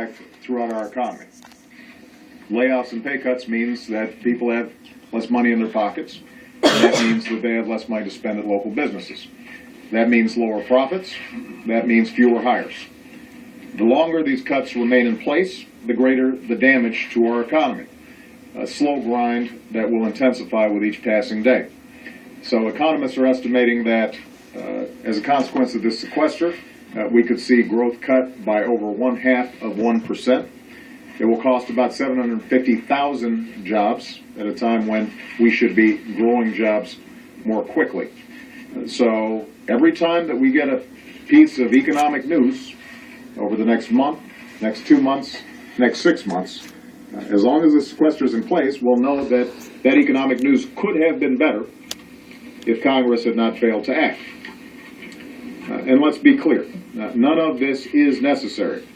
life throughout our economy. Layoffs and pay cuts means that people have less money in their pockets, and that means that they have less money to spend at local businesses. That means lower profits. That means fewer hires. The longer these cuts remain in place, the greater the damage to our economy. A slow grind that will intensify with each passing day. So economists are estimating that as a consequence of this sequester, we could see growth cut by over 0.5%. It will cost about 750,000 jobs at a time when we should be growing jobs more quickly. So every time that we get a piece of economic news over the next month, next 2 months, next 6 months, as long as the sequester is in place, we'll know that that economic news could have been better if Congress had not failed to act. And let's be clear, none of this is necessary.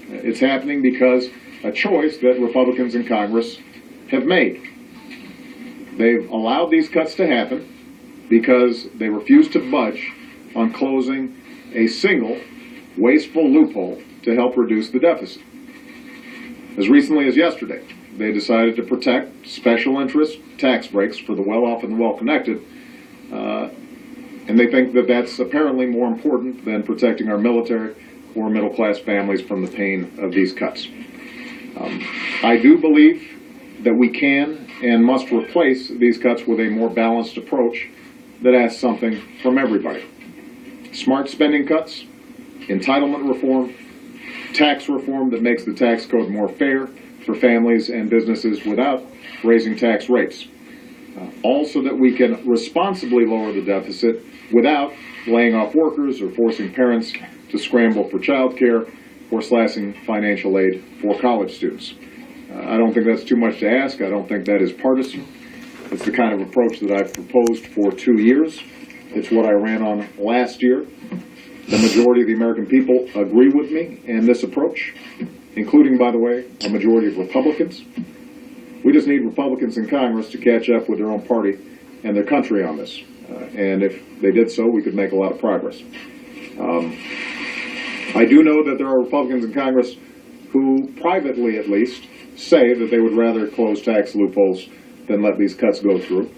It's happening because a choice that Republicans in Congress have made. They've allowed these cuts to happen because they refuse to budge on closing a single wasteful loophole to help reduce the deficit. As recently as yesterday, they decided to protect special interest tax breaks for the well-off and the well-connected, and they think that that's apparently more important than protecting our military or middle-class families from the pain of these cuts. I do believe that we can and must replace these cuts with a more balanced approach that asks something from everybody. Smart spending cuts, entitlement reform, tax reform that makes the tax code more fair for families and businesses without raising tax rates. All so that we can responsibly lower the deficit without laying off workers or forcing parents to scramble for child care or slashing financial aid for college students. I don't think that's too much to ask. I don't think that is partisan. It's the kind of approach that I've proposed for 2 years. It's what I ran on last year. The majority of the American people agree with me and this approach, including, by the way, a majority of Republicans. We just need Republicans in Congress to catch up with their own party and their country on this. And if they did so, we could make a lot of progress. I do know that there are Republicans in Congress who, privately at least, say that they would rather close tax loopholes than let these cuts go through.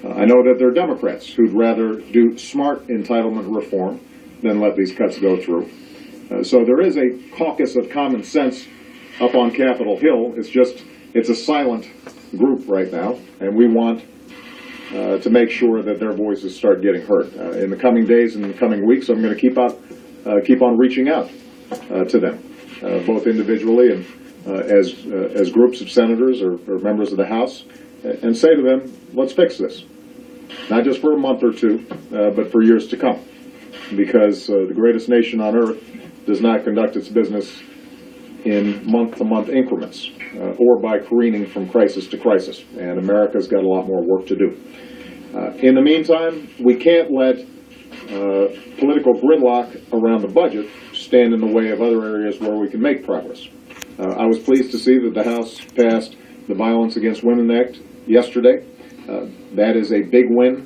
I know that there are Democrats who'd rather do smart entitlement reform than let these cuts go through. So there is a caucus of common sense up on Capitol Hill. It's a silent group right now, and we want to make sure that their voices start getting heard. In the coming days and the coming weeks, I'm going to keep on reaching out to them, both individually and as groups of senators or members of the House, and say to them, let's fix this. Not just for a month or two, but for years to come. Because the greatest nation on earth does not conduct its business in month-to-month increments or by careening from crisis to crisis. And America's got a lot more work to do. In the meantime, we can't let political gridlock around the budget stand in the way of other areas where we can make progress. I was pleased to see that the House passed the Violence Against Women Act yesterday. That is a big win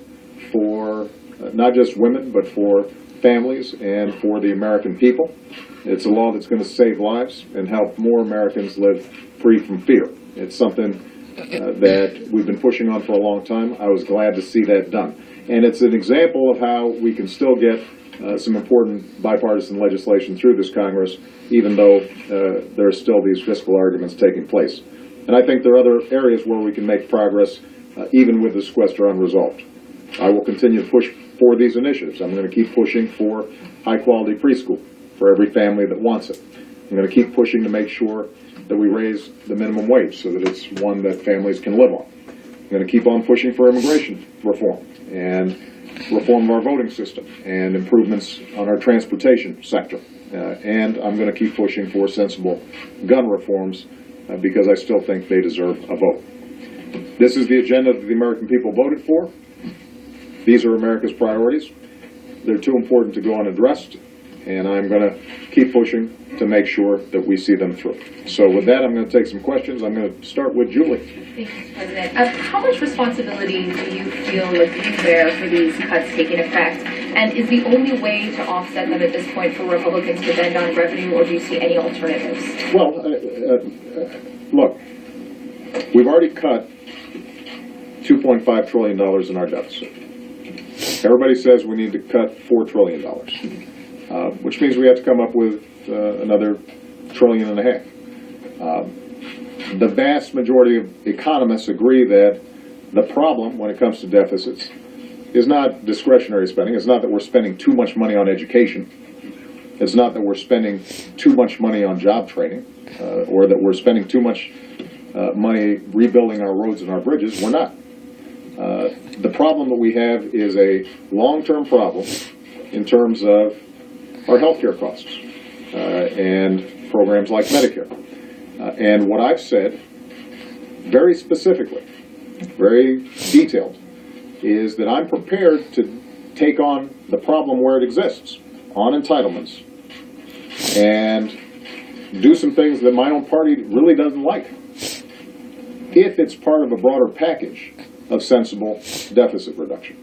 for not just women, but for families and for the American people. It's a law that's going to save lives and help more Americans live free from fear. It's something that we've been pushing on for a long time. I was glad to see that done. And it's an example of how we can still get some important bipartisan legislation through this Congress, even though there are still these fiscal arguments taking place. And I think there are other areas where we can make progress, even with the sequester unresolved. I will continue to push for these initiatives. I'm going to keep pushing for high-quality preschool for every family that wants it. I'm going to keep pushing to make sure that we raise the minimum wage so that it's one that families can live on. I'm going to keep on pushing for immigration reform and reform of our voting system and improvements on our transportation sector. And I'm going to keep pushing for sensible gun reforms because I still think they deserve a vote. This is the agenda that the American people voted for. These are America's priorities. They're too important to go unaddressed, and I'm going to keep pushing to make sure that we see them through. So with that, I'm going to take some questions. I'm going to start with Julie. Thank you, President. How much responsibility do you feel like you bear for these cuts taking effect? And is the only way to offset them at this point for Republicans to bend on revenue, or do you see any alternatives? Well, look, we've already cut $2.5 trillion in our deficit. Everybody says we need to cut $4 trillion, which means we have to come up with another $1.5 trillion. The vast majority of economists agree that the problem when it comes to deficits is not discretionary spending. It's not that we're spending too much money on education. It's not that we're spending too much money on job training, or that we're spending too much money rebuilding our roads and our bridges. We're not. The problem that we have is a long-term problem in terms of our healthcare costs and programs like Medicare. And what I've said, very specifically, very detailed, is that I'm prepared to take on the problem where it exists, on entitlements, and do some things that my own party really doesn't like, if it's part of a broader package of sensible deficit reduction.